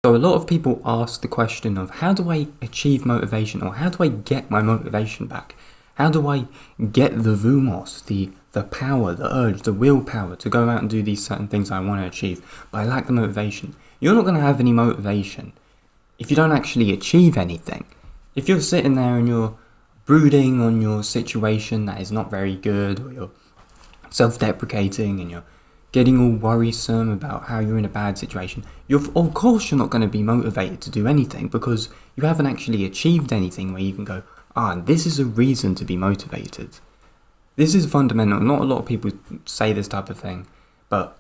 So a lot of people ask the question of how do I achieve motivation, or how do I get my motivation back? How do I get the vumos, the power, the urge, the willpower to go out and do these certain things I want to achieve, but I lack the motivation? You're not going to have any motivation if you don't actually achieve anything. If you're sitting there and you're brooding on your situation that is not very good, or you're self-deprecating and you're getting all worrisome about how you're in a bad situation, of course you're not going to be motivated to do anything, because you haven't actually achieved anything where you can go, this is a reason to be motivated. This is fundamental. Not a lot of people say this type of thing, but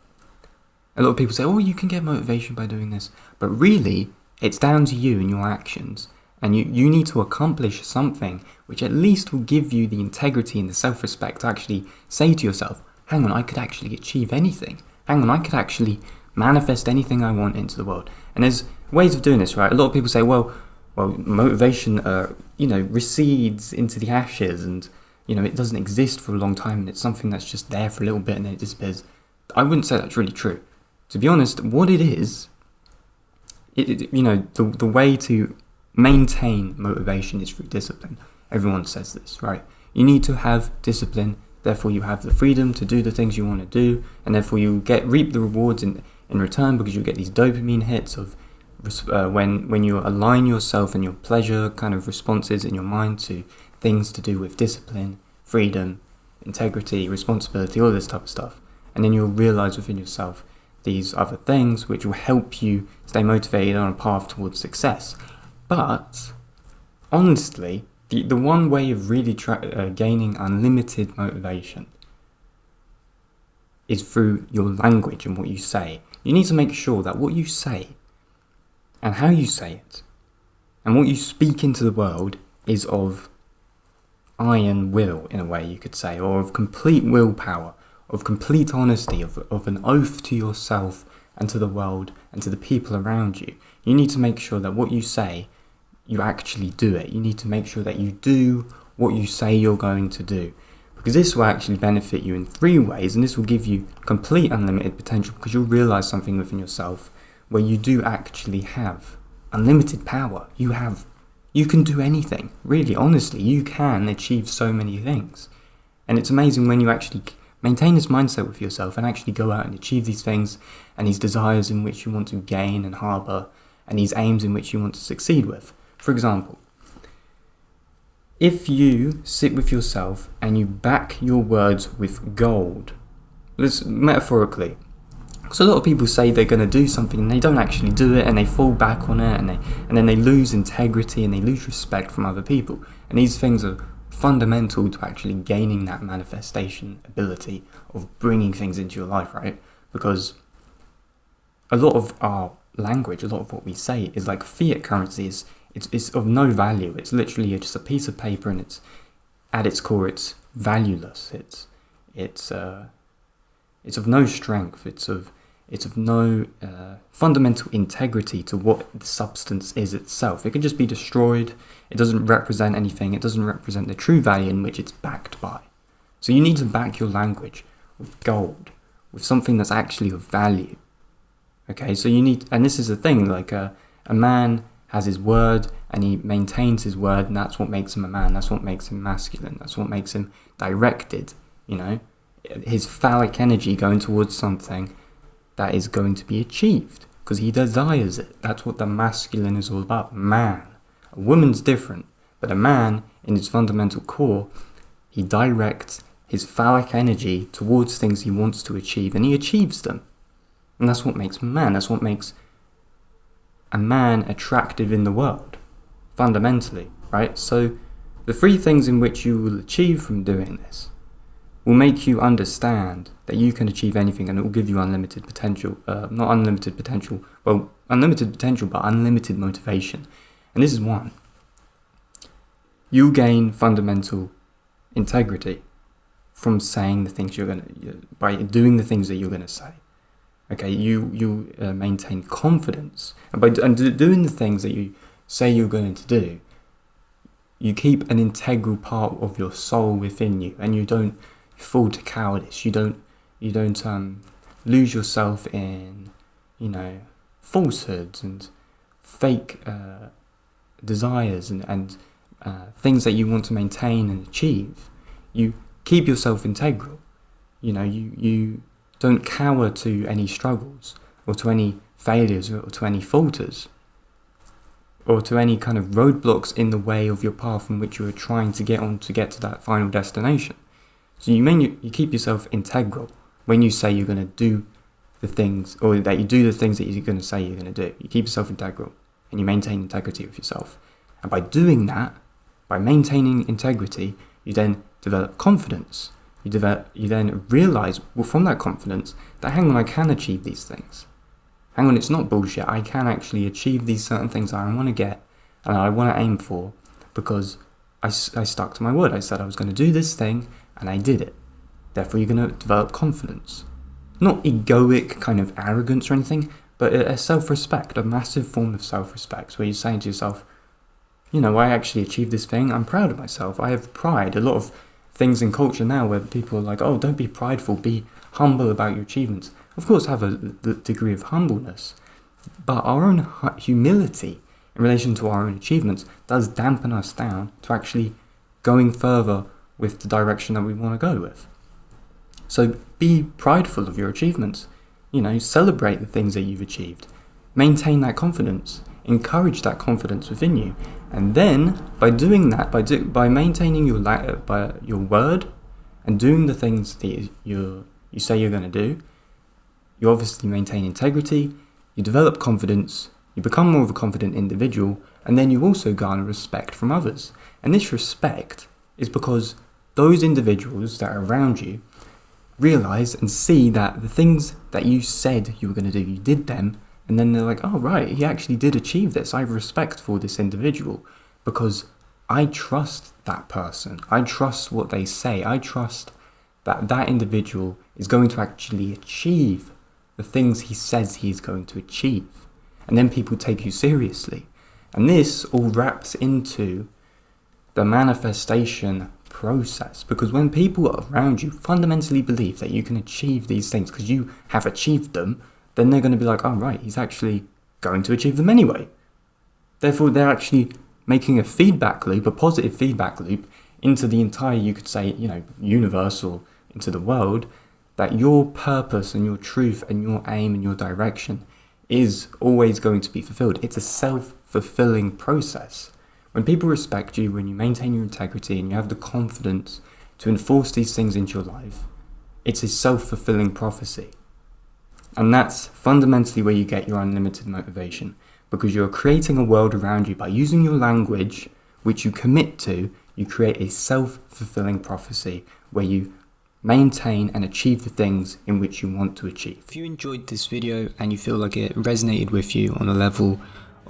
a lot of people say, you can get motivation by doing this. But really, it's down to you and your actions. And you need to accomplish something which at least will give you the integrity and the self-respect to actually say to yourself, hang on, I could actually achieve anything. Hang on, I could actually manifest anything I want into the world. And there's ways of doing this, right? A lot of people say, well, motivation, recedes into the ashes, and it doesn't exist for a long time, and it's something that's just there for a little bit and then it disappears. I wouldn't say that's really true. To be honest, what it is, the way to maintain motivation is through discipline. Everyone says this, right? You need to have discipline. Therefore, you have the freedom to do the things you want to do, and therefore you reap the rewards in return, because you get these dopamine hits of when you align yourself and your pleasure kind of responses in your mind to things to do with discipline, freedom, integrity, responsibility, all this type of stuff. And then you'll realize within yourself these other things which will help you stay motivated on a path towards success. But honestly, the one way of really gaining unlimited motivation is through your language and what you say. You need to make sure that what you say and how you say it and what you speak into the world is of iron will, in a way you could say, or of complete willpower, of complete honesty, of an oath to yourself and to the world and to the people around you. You need to make sure that what you say, you actually do it. You need to make sure that you do what you say you're going to do, because this will actually benefit you in 3 ways, and this will give you complete unlimited potential, because you'll realize something within yourself where you do actually have unlimited power. You can do anything, really, honestly. You can achieve so many things, and it's amazing when you actually maintain this mindset with yourself and actually go out and achieve these things and these desires in which you want to gain and harbour, and these aims in which you want to succeed with. For example, if you sit with yourself and you back your words with gold, metaphorically, because a lot of people say they're going to do something and they don't actually do it, and they fall back on it, and then they lose integrity and they lose respect from other people. And these things are fundamental to actually gaining that manifestation ability of bringing things into your life, right? Because a lot of our language, a lot of what we say is like fiat currency. It's of no value. It's literally just a piece of paper, and it's at its core, it's valueless. It's of no strength. It's of no fundamental integrity to what the substance is itself. It can just be destroyed. It doesn't represent anything. It doesn't represent the true value in which it's backed by. So you need to back your language with gold, with something that's actually of value. Okay, so you need, and this is the thing, like a man has his word and he maintains his word, and that's what makes him a man. That's what makes him masculine. That's what makes him directed, his phallic energy going towards something that is going to be achieved because he desires it. That's what the masculine is all about. Man. A woman's different, but a man, in his fundamental core, he directs his phallic energy towards things he wants to achieve, and he achieves them. And that's what makes man. That's what makes a man attractive in the world, fundamentally, right? So the 3 things in which you will achieve from doing this will make you understand that you can achieve anything, and it will give you unlimited potential. Not unlimited potential, well, unlimited potential, but unlimited motivation. And this is 1. You gain fundamental integrity from saying the things by doing the things that you're going to say. Okay, you maintain confidence, and by doing the things that you say you're going to do, you keep an integral part of your soul within you, and you don't fall to cowardice. You don't lose yourself in falsehoods and fake desires and things that you want to maintain and achieve. You keep yourself integral. You don't cower to any struggles or to any failures or to any falters or to any kind of roadblocks in the way of your path in which you are trying to get on to get to that final destination. So you keep yourself integral when you say you're going to do the things, or that you do the things that you're going to say you're going to do. You keep yourself integral and you maintain integrity with yourself. And by doing that, by maintaining integrity, you then develop confidence. You then realize, well, from that confidence, that hang on, I can achieve these things. Hang on, it's not bullshit. I can actually achieve these certain things that I want to get and I want to aim for, because I stuck to my word. I said I was going to do this thing and I did it. Therefore, you're going to develop confidence. Not egoic kind of arrogance or anything, but a self-respect, a massive form of self-respect, where you're saying to yourself, I actually achieved this thing. I'm proud of myself. I have pride. A lot of things in culture now where people are like, oh, don't be prideful, be humble about your achievements. Of course, have a degree of humbleness, but our own humility in relation to our own achievements does dampen us down to actually going further with the direction that we want to go with. So be prideful of your achievements. Celebrate the things that you've achieved. Maintain that confidence. Encourage that confidence within you. And then, by doing that, by maintaining your word and doing the things that you say you're going to do, you obviously maintain integrity, you develop confidence, you become more of a confident individual, and then you also garner respect from others. And this respect is because those individuals that are around you realize and see that the things that you said you were going to do, you did them, and then they're like, oh right, he actually did achieve this. I have respect for this individual because I trust that person. I trust what they say. I trust that that individual is going to actually achieve the things he says he is going to achieve. And then people take you seriously. And this all wraps into the manifestation process, because when people around you fundamentally believe that you can achieve these things because you have achieved them, then they're going to be like, oh right, he's actually going to achieve them anyway. Therefore, they're actually making a feedback loop, a positive feedback loop into the entire, you could say, universe, or into the world, that your purpose and your truth and your aim and your direction is always going to be fulfilled. It's a self-fulfilling process. When people respect you, when you maintain your integrity and you have the confidence to enforce these things into your life, it's a self-fulfilling prophecy. And that's fundamentally where you get your unlimited motivation, because you're creating a world around you by using your language, which you commit to. You create a self-fulfilling prophecy where you maintain and achieve the things in which you want to achieve. If you enjoyed this video and you feel like it resonated with you on a level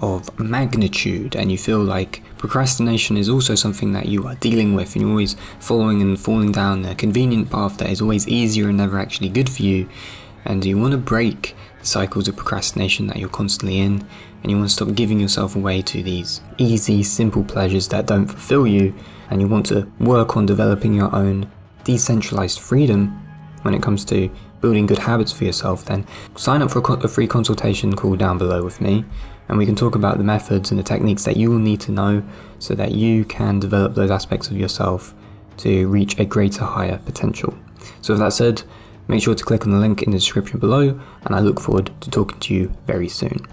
of magnitude, and you feel like procrastination is also something that you are dealing with, and you're always following and falling down a convenient path that is always easier and never actually good for you, and you want to break the cycles of procrastination that you're constantly in, and you want to stop giving yourself away to these easy, simple pleasures that don't fulfill you, and you want to work on developing your own decentralized freedom when it comes to building good habits for yourself, then sign up for a free consultation call down below with me, and we can talk about the methods and the techniques that you will need to know so that you can develop those aspects of yourself to reach a greater, higher potential. So with that said, make sure to click on the link in the description below, and I look forward to talking to you very soon.